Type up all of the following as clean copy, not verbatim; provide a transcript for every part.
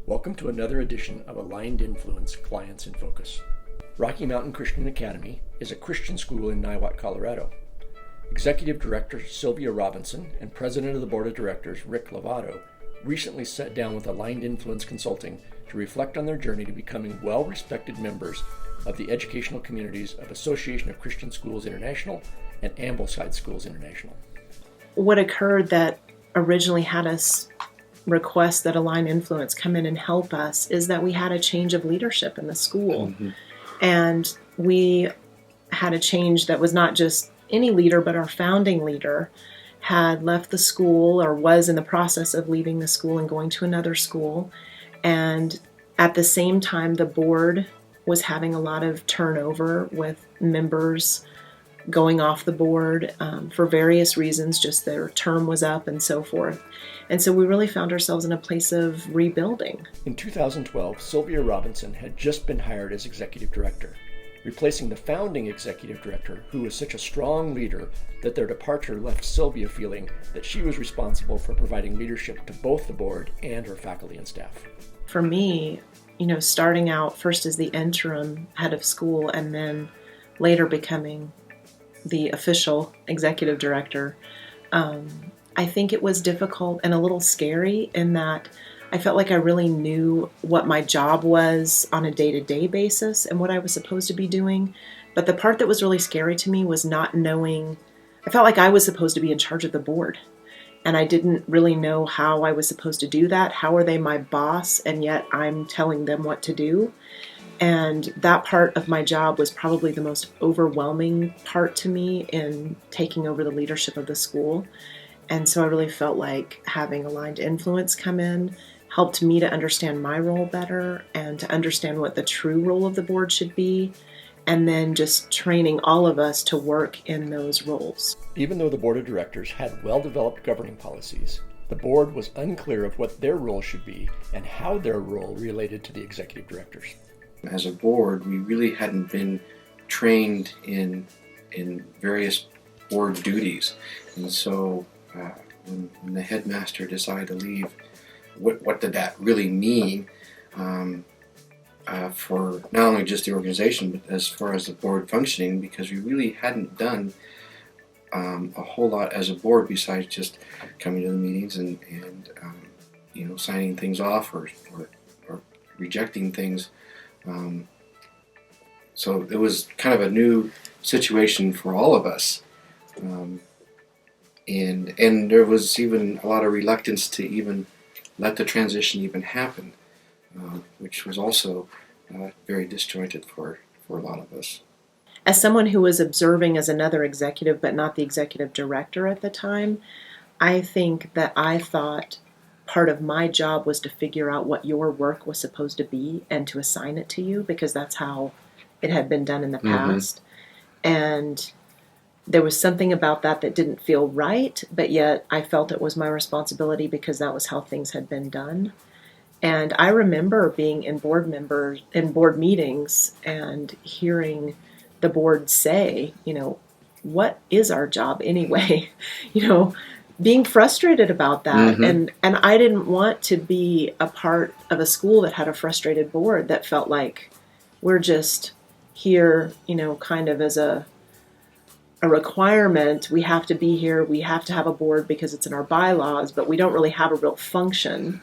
Welcome to another edition of Aligned Influence Clients in Focus. Rocky Mountain Christian Academy is a Christian school in Niwot, Colorado. Executive Director Sylvia Robinson and President of the Board of Directors Rick Lovato recently sat down with Aligned Influence Consulting to reflect on their journey to becoming well-respected members of the educational communities of Association of Christian Schools International and Ambleside Schools International. What occurred that originally had us request that Aligned Influence come in and help us is that we had a change of leadership in the school. And we had a change that was not just any leader, but our founding leader had left the school or was in the process of leaving the school and going to another school. And at the same time, the board was having a lot of turnover with members going off the board for various reasons, just their term was up and so forth. And so we really found ourselves in a place of rebuilding. In 2012, Sylvia Robinson had just been hired as executive director, replacing the founding executive director, who was such a strong leader that their departure left Sylvia feeling that she was responsible for providing leadership to both the board and her faculty and staff. For me, starting out first as the interim head of school and then later becoming the official executive director, I think it was difficult and a little scary in that I felt like I really knew what my job was on a day-to-day basis and what I was supposed to be doing. But the part that was really scary to me was not knowing. I felt like I was supposed to be in charge of the board, and I didn't really know how I was supposed to do that. How are they my boss, and yet I'm telling them what to do? And that part of my job was probably the most overwhelming part to me in taking over the leadership of the school. And so I really felt like having Aligned Influence come in helped me to understand my role better and to understand what the true role of the board should be, and then just training all of us to work in those roles. Even though the board of directors had well-developed governing policies, the board was unclear of what their role should be and how their role related to the executive directors. As a board, we really hadn't been trained in various board duties, and so when the headmaster decided to leave, what did that really mean for not only just the organization, but as far as the board functioning, because we really hadn't done a whole lot as a board besides just coming to the meetings and signing things off or rejecting things. So it was kind of a new situation for all of us. And there was even a lot of reluctance to even let the transition even happen, which was also very disjointed for a lot of us. As someone who was observing as another executive, but not the executive director at the time, I think that I thought part of my job was to figure out what your work was supposed to be and to assign it to you, because that's how it had been done in the past. And there was something about that didn't feel right, but yet I felt it was my responsibility because that was how things had been done. And I remember being in board meetings and hearing the board say, what is our job anyway? Being frustrated about that. And I didn't want to be a part of a school that had a frustrated board that felt like we're just here, kind of as a requirement. We have to be here. We have to have a board because it's in our bylaws, but we don't really have a real function.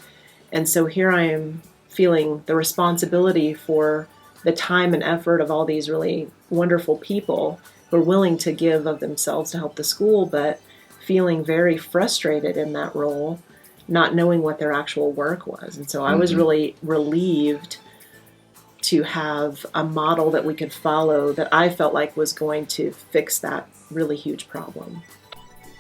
And so here I am feeling the responsibility for the time and effort of all these really wonderful people who are willing to give of themselves to help the school, but feeling very frustrated in that role, not knowing what their actual work was. And so I was really relieved to have a model that we could follow that I felt like was going to fix that really huge problem.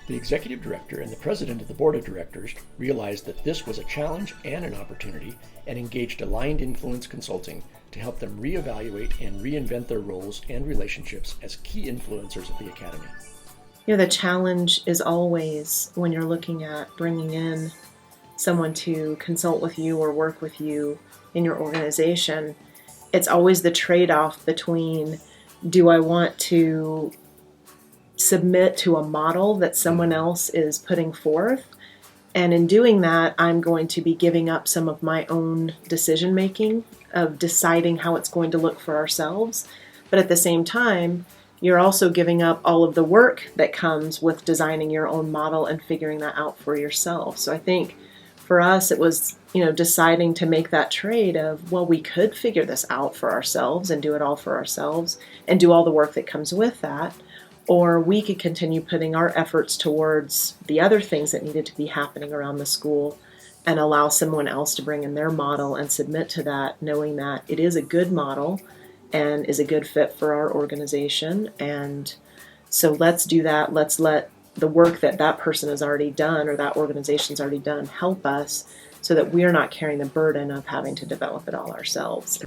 The executive director and the president of the board of directors realized that this was a challenge and an opportunity and engaged Aligned Influence Consulting to help them reevaluate and reinvent their roles and relationships as key influencers of the academy. The challenge is always when you're looking at bringing in someone to consult with you or work with you in your organization. It's always the trade-off between, do I want to submit to a model that someone else is putting forth And in doing that, I'm going to be giving up some of my own decision making of deciding how it's going to look for ourselves. But at the same time, you're also giving up all of the work that comes with designing your own model and figuring that out for yourself. So I think for us, it was, deciding to make that trade of, well, we could figure this out for ourselves and do it all for ourselves and do all the work that comes with that. Or we could continue putting our efforts towards the other things that needed to be happening around the school and allow someone else to bring in their model and submit to that, knowing that it is a good model and is a good fit for our organization. And so let's do that. Let's let the work that person has already done or that organization's already done help us so that we're not carrying the burden of having to develop it all ourselves.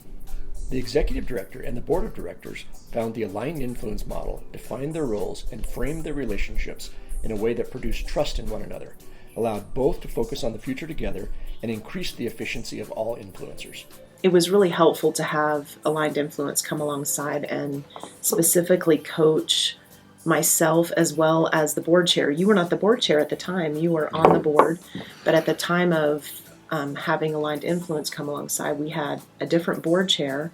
The executive director and the board of directors found the aligned influence model defined their roles and framed their relationships in a way that produced trust in one another, allowed both to focus on the future together, and increased the efficiency of all influencers. It was really helpful to have aligned influence come alongside and specifically coach myself as well as the board chair. You were not the board chair at the time, you were on the board, but at the time of having aligned influence come alongside, we had a different board chair.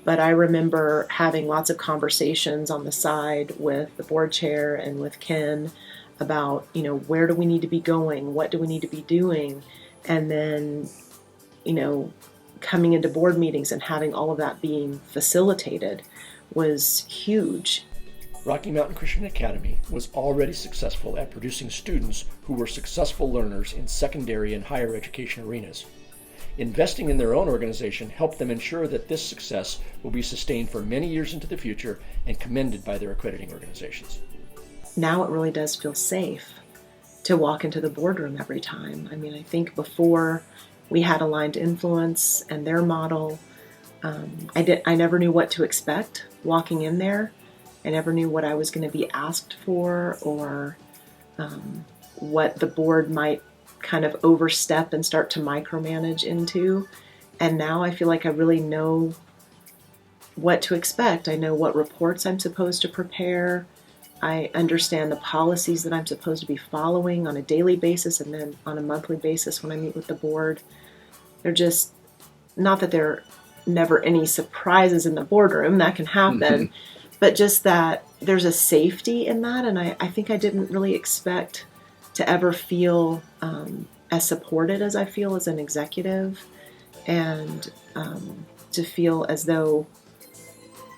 But I remember having lots of conversations on the side with the board chair and with Ken about, where do we need to be going? What do we need to be doing? And then, coming into board meetings and having all of that being facilitated was huge. Rocky Mountain Christian Academy was already successful at producing students who were successful learners in secondary and higher education arenas. Investing in their own organization helped them ensure that this success will be sustained for many years into the future and commended by their accrediting organizations. Now it really does feel safe to walk into the boardroom every time. I think before we had aligned influence and their model, I never knew what to expect walking in there. I never knew what I was going to be asked for or what the board might kind of overstep and start to micromanage into. And now I feel like I really know what to expect. I know what reports I'm supposed to prepare. I understand the policies that I'm supposed to be following on a daily basis and then on a monthly basis when I meet with the board. They're just, not that there are never any surprises in the boardroom, that can happen, but just that there's a safety in that. And I think I didn't really expect to ever feel as supported as I feel as an executive, and to feel as though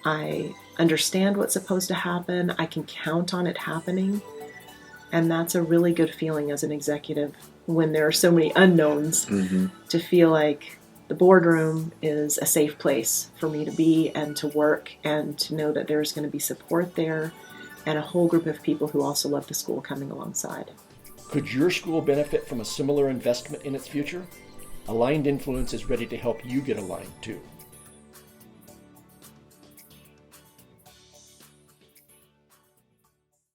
I understand what's supposed to happen. I can count on it happening. And that's a really good feeling as an executive when there are so many unknowns, to feel like the boardroom is a safe place for me to be and to work, and to know that there's going to be support there and a whole group of people who also love the school coming alongside. Could your school benefit from a similar investment in its future? Aligned Influence is ready to help you get aligned too.